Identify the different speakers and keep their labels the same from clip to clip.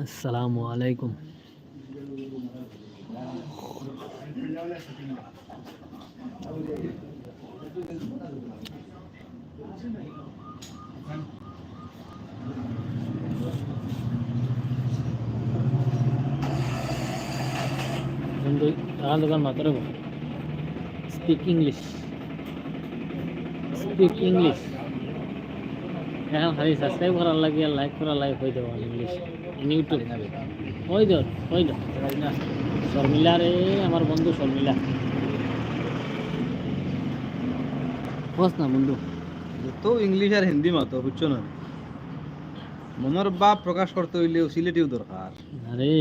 Speaker 1: আসসালামু আলাইকুম। বন্ধু আমার দোকান মাত্র স্পিক ইংলিশ এখন খালি সাবস্ক্রাইব করার লাগে আর লাইক করা লাইক হয়ে যাওয়া ইংলিশ ইউটিউব ওই দর শর্মিলা রে আমার বন্ধু শর্মিলা বস না বন্ধু
Speaker 2: তো ইংলিশ আর হিন্দি মাতো বুঝছো না মনের ভাব প্রকাশ করতে হইলেও সিলেটিও দরকার
Speaker 1: আরে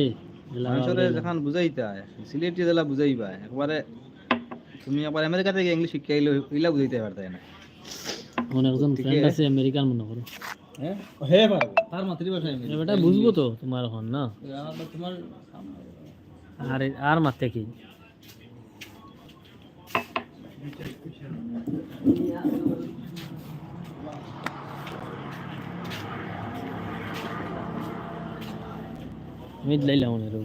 Speaker 2: মানুষরে যখন বুঝাইতা সিলেটি জেলা বুঝাইবা একবারে তুমি একবার আমেরিকা থেকে ইংলিশ শিখে আইলে ইলা বুঝাইতে পারতাই না
Speaker 1: মনে একজন ফ্রেন্ড আছে আমেরিকান মনে করো
Speaker 2: হ্যাঁ হে পারবো তার মাতৃভাষা
Speaker 1: এটা বুঝবো তো তোমার এখন না
Speaker 2: তোমার
Speaker 1: আর মারতে কি মিড লাইলা মনে রো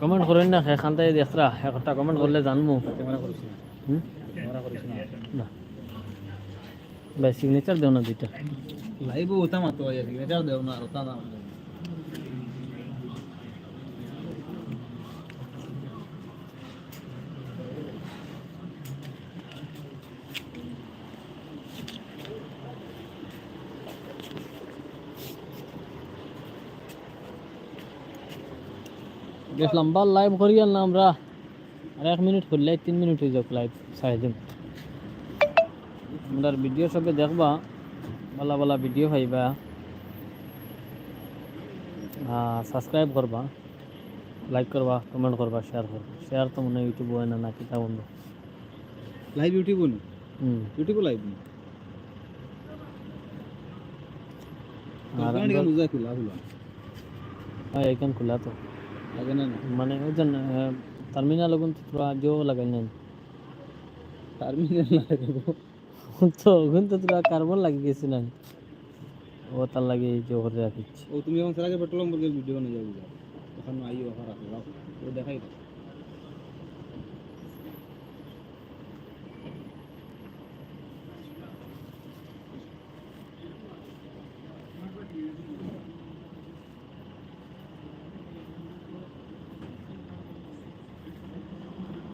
Speaker 1: কমেন্ট করেন না এখান থেকে দেখরা একটা কমেন্ট করলে জানবো না ভাই সিগনেচার দেও না দুইটা
Speaker 2: লাইভ ওটা মাতো সিগনেচার দেও না ওটা না
Speaker 1: বেশ লম্বা লাইভ করি না আমরা আর 1 মিনিট করলে 3 মিনিট হয়ে যাক লাইভ ছাড়ে দিন আমরা ভিডিও সবে দেখবা ভালো ভালো ভিডিও পাইবা সাবস্ক্রাইব করবা লাইক করবা কমেন্ট করবা শেয়ার তো মনে ইউটিউব হয় না নাকি তা বন্ধু
Speaker 2: লাইভ ইউটিউব নি ইউটিউব লাইভ নি আর গান বুঝা খুলা খুলা
Speaker 1: আইকন খুলা তো
Speaker 2: লাগে না
Speaker 1: মানে ওই জন্য টার্মিনাল লগন তো তোরা জো লাগাই নেন
Speaker 2: টার্মিনাল লাগাবো
Speaker 1: তো ওখান তো তোরা কার্বন লাগিয়ে গেছিলেন ও তার লাগে জো করে রাখিছি
Speaker 2: ও তুমি যখন সারাকে পেট্রোল পাম্পের ভিডিও বানাই যাও তখন আইও অফার আছে ও দেখাই